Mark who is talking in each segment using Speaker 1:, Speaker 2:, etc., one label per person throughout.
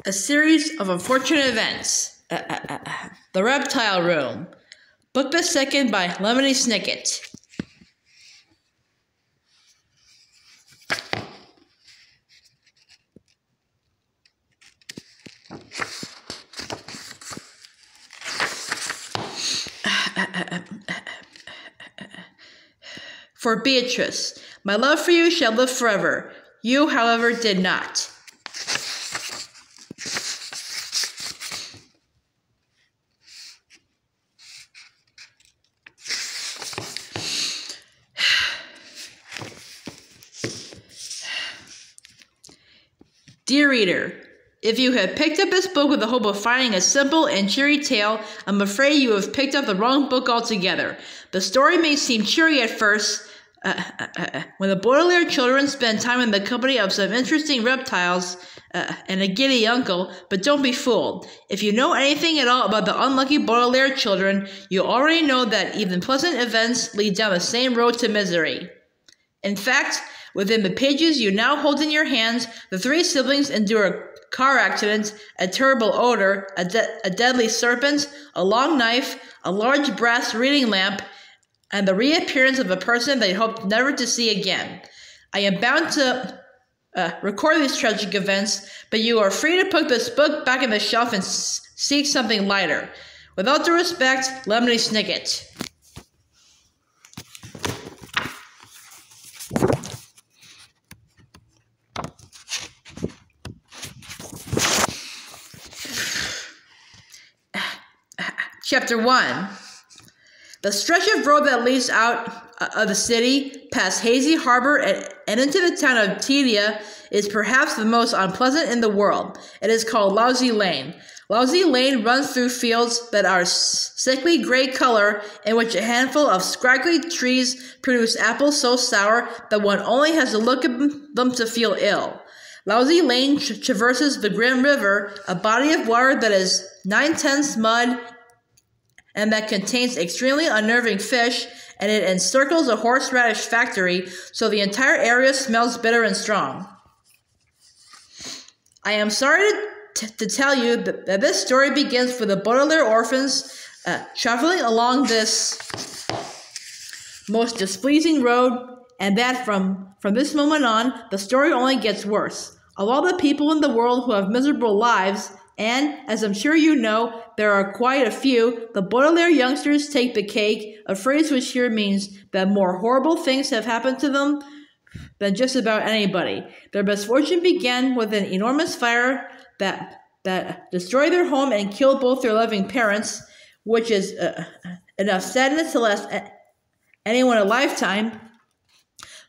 Speaker 1: A series of unfortunate events. The Reptile Room. Book the second by Lemony Snicket. For Beatrice, my love for you shall live forever. You, however, did not. Dear reader, if you have picked up this book with the hope of finding a simple and cheery tale, I'm afraid you have picked up the wrong book altogether. The story may seem cheery at first, when the Baudelaire children spend time in the company of some interesting reptiles and a giddy uncle, but don't be fooled. If you know anything at all about the unlucky Baudelaire children, you already know that even pleasant events lead down the same road to misery. In fact, within the pages you now hold in your hands, the three siblings endure a car accident, a terrible odor, a deadly serpent, a long knife, a large brass reading lamp, and the reappearance of a person they hoped never to see again. I am bound to record these tragic events, but you are free to put this book back in the shelf and seek something lighter. With all due respect, Lemony Snicket. Chapter 1. The stretch of road that leads out of the city, past Hazy Harbor and into the town of Tedia, is perhaps the most unpleasant in the world. It is called Lousy Lane. Lousy Lane runs through fields that are sickly gray color, in which a handful of scraggly trees produce apples so sour that one only has to look at them to feel ill. Lousy Lane traverses the Grim River, a body of water that is 9/10 mud and that contains extremely unnerving fish, and it encircles a horseradish factory, so the entire area smells bitter and strong. I am sorry to tell you that this story begins with the Baudelaire orphans traveling along this most displeasing road, and that from this moment on, the story only gets worse. Of all the people in the world who have miserable lives, and, as I'm sure you know, there are quite a few, the Baudelaire youngsters take the cake, a phrase which here means that more horrible things have happened to them than just about anybody. Their misfortune began with an enormous fire that destroyed their home and killed both their loving parents, which is enough sadness to last anyone a lifetime.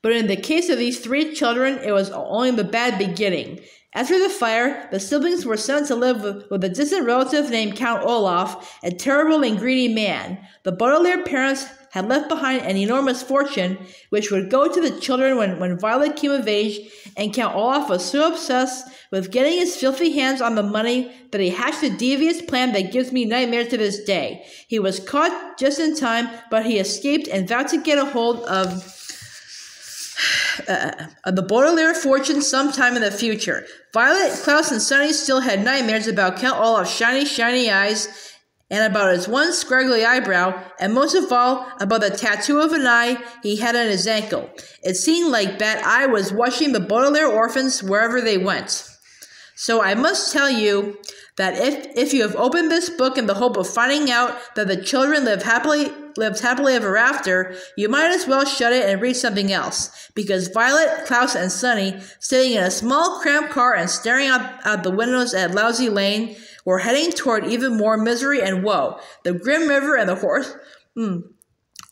Speaker 1: But in the case of these three children, it was only the bad beginning. After the fire, the siblings were sent to live with a distant relative named Count Olaf, a terrible and greedy man. The Baudelaire parents had left behind an enormous fortune, which would go to the children when Violet came of age, and Count Olaf was so obsessed with getting his filthy hands on the money that he hatched a devious plan that gives me nightmares to this day. He was caught just in time, but he escaped and vowed to get a hold of the Baudelaire fortune sometime in the future. Violet, Klaus, and Sonny still had nightmares about Count Olaf's shiny eyes, and about his one scraggly eyebrow, and most of all, about the tattoo of an eye he had on his ankle. It seemed like that eye was watching the Baudelaire orphans wherever they went. So I must tell you that if you have opened this book in the hope of finding out that the children lived happily ever after, you might as well shut it and read something else, because Violet, Klaus, and Sonny, sitting in a small cramped car and staring out the windows at Lousy Lane, were heading toward even more misery and woe. The Grim River and the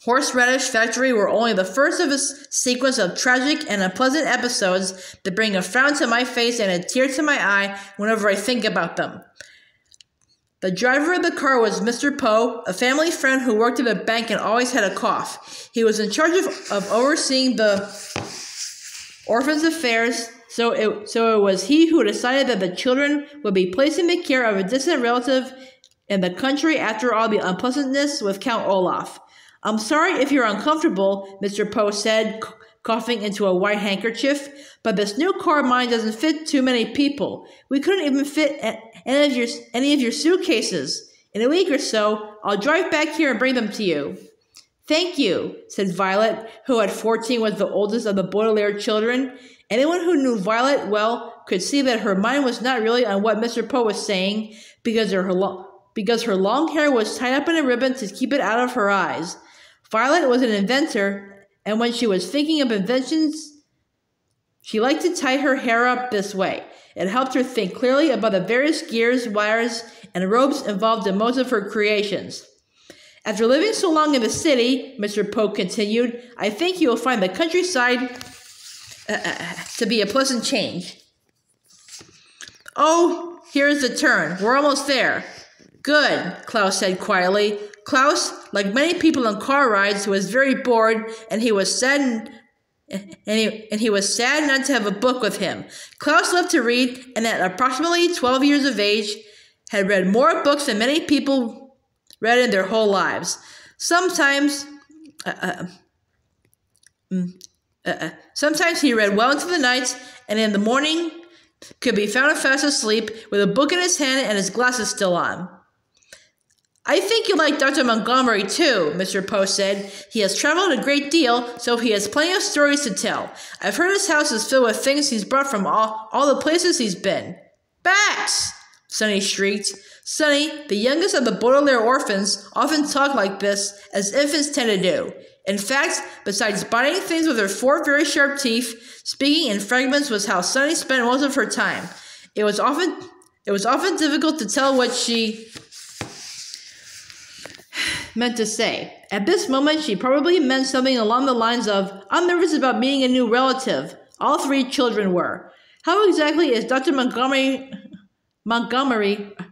Speaker 1: horseradish factory were only the first of a sequence of tragic and unpleasant episodes that bring a frown to my face and a tear to my eye whenever I think about them. The driver of the car was Mr. Poe, a family friend who worked at a bank and always had a cough. He was in charge of overseeing the orphans' affairs, so it was he who decided that the children would be placed in the care of a distant relative in the country after all the unpleasantness with Count Olaf. I'm sorry if you're uncomfortable, Mr. Poe said, coughing into a white handkerchief. "But this new car of mine doesn't fit too many people. We couldn't even fit any of your suitcases. In a week or so, I'll drive back here and bring them to you." "Thank you," said Violet, who at 14 was the oldest of the Baudelaire children. Anyone who knew Violet well could see that her mind was not really on what Mr. Poe was saying, because her long hair was tied up in a ribbon to keep it out of her eyes. Violet was an inventor, and when she was thinking of inventions, she liked to tie her hair up this way. It helped her think clearly about the various gears, wires, and ropes involved in most of her creations. "After living so long in the city," Mr. Poe continued, "I think you will find the countryside to be a pleasant change." "Oh, here's the turn. We're almost there." "Good," Klaus said quietly. Klaus, like many people on car rides, was very bored, and he was sad not to have a book with him. Klaus loved to read, and at approximately 12 years of age, had read more books than many people read in their whole lives. Sometimes he read well into the night, and in the morning could be found fast asleep with a book in his hand and his glasses still on. "I think you like Dr. Montgomery, too," Mr. Poe said. "He has traveled a great deal, so he has plenty of stories to tell. I've heard his house is filled with things he's brought from all the places he's been." "Bats!" Sonny shrieked. Sonny, the youngest of the Baudelaire orphans, often talked like this, as infants tend to do. In fact, besides biting things with her 4 very sharp teeth, speaking in fragments was how Sonny spent most of her time. It was often difficult to tell what she meant to say. At this moment, she probably meant something along the lines of, "I'm nervous about meeting a new relative." All 3 children were. "How exactly is Dr. Montgomery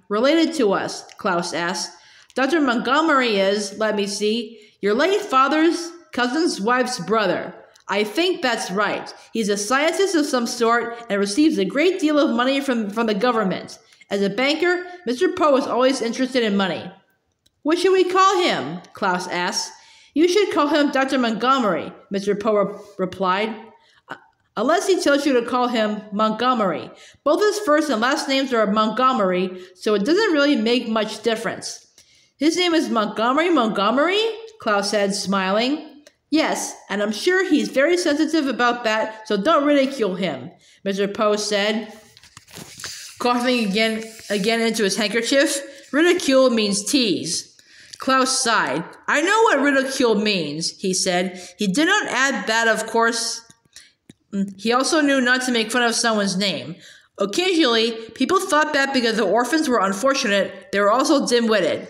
Speaker 1: related to us?" Klaus asked. "Dr. Montgomery is, let me see, your late father's cousin's wife's brother." "I think that's right. He's a scientist of some sort and receives a great deal of money from the government. As a banker, Mr. Poe is always interested in money." "What should we call him?" Klaus asked. "You should call him Dr. Montgomery," Mr. Poe replied. "Unless he tells you to call him Montgomery. Both his first and last names are Montgomery, so it doesn't really make much difference." "His name is Montgomery?" Klaus said, smiling. "Yes, and I'm sure he's very sensitive about that, so don't ridicule him," Mr. Poe said, coughing again into his handkerchief. "Ridicule means tease." Klaus sighed. "I know what ridicule means," he said. He did not add that, of course. He also knew not to make fun of someone's name. Occasionally, people thought that because the orphans were unfortunate, they were also dim-witted.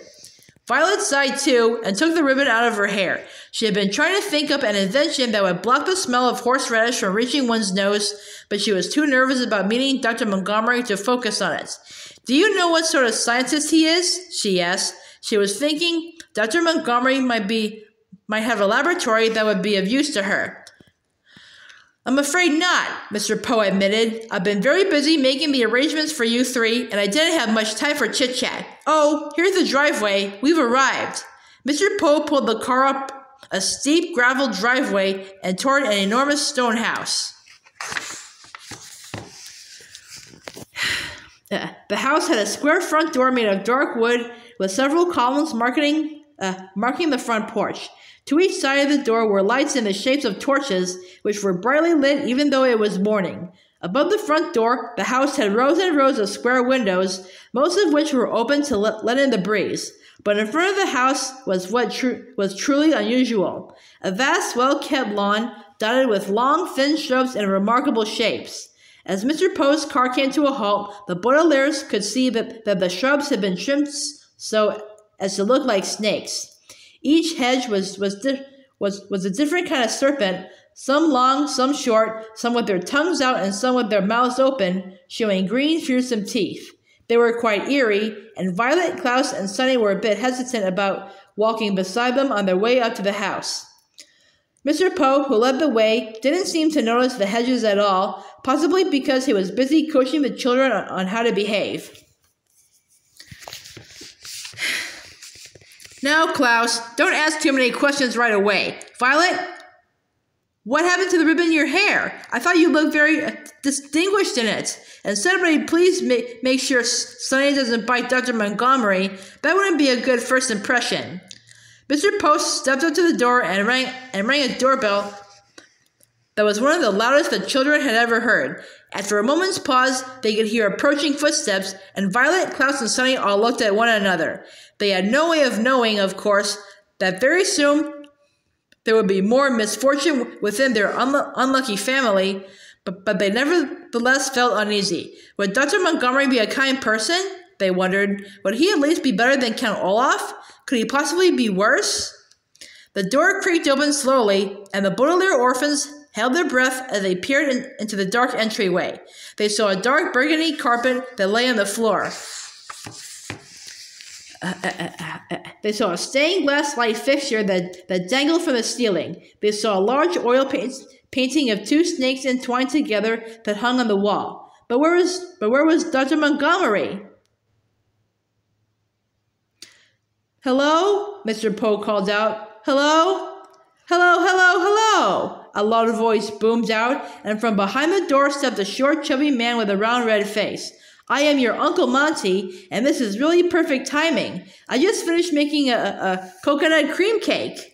Speaker 1: Violet sighed too and took the ribbon out of her hair. She had been trying to think up an invention that would block the smell of horseradish from reaching one's nose, but she was too nervous about meeting Dr. Montgomery to focus on it. "Do you know what sort of scientist he is?" she asked. She was thinking Dr. Montgomery might have a laboratory that would be of use to her. "I'm afraid not," Mr. Poe admitted. "I've been very busy making the arrangements for you 3, and I didn't have much time for chit-chat. Oh, here's the driveway. We've arrived." Mr. Poe pulled the car up a steep gravel driveway and toward an enormous stone house. The house had a square front door made of dark wood with several columns marking the front porch. To each side of the door were lights in the shapes of torches, which were brightly lit even though it was morning. Above the front door, the house had rows and rows of square windows, most of which were open to let in the breeze. But in front of the house was what was truly unusual: a vast, well-kept lawn dotted with long, thin shrubs in remarkable shapes. As Mr. Poe's car came to a halt, the Baudelaires could see that the shrubs had been trimmed so as to look like snakes. Each hedge was a different kind of serpent, some long, some short, some with their tongues out and some with their mouths open, showing green, fearsome teeth. They were quite eerie, and Violet, Klaus, and Sonny were a bit hesitant about walking beside them on their way up to the house. Mr. Poe, who led the way, didn't seem to notice the hedges at all, possibly because he was busy coaching the children on how to behave. "Now, Klaus, don't ask too many questions right away. Violet, What happened to the ribbon in your hair? I thought you looked very distinguished in it. And somebody please make sure Sonny doesn't bite Dr. Montgomery. That wouldn't be a good first impression. Mr. Post stepped up to the door and rang a doorbell that was one of the loudest the children had ever heard. After a moment's pause, they could hear approaching footsteps, and Violet, Klaus, and Sonny all looked at one another. They had no way of knowing, of course, that very soon there would be more misfortune within their unlucky family, but they nevertheless felt uneasy. Would Dr. Montgomery be a kind person? They wondered. Would he at least be better than Count Olaf? Could he possibly be worse? The door creaked open slowly, and the Baudelaire orphans held their breath as they peered into the dark entryway. They saw a dark burgundy carpet that lay on the floor. They saw a stained glass light fixture that dangled from the ceiling. They saw a large oil painting of two snakes entwined together that hung on the wall. But where was Dr. Montgomery? "Hello?" Mr. Poe called out. "Hello? Hello, hello, hello!" A loud voice boomed out, and from behind the door stepped a short, chubby man with a round, red face. "I am your Uncle Monty, and this is really perfect timing. I just finished making a coconut cream cake."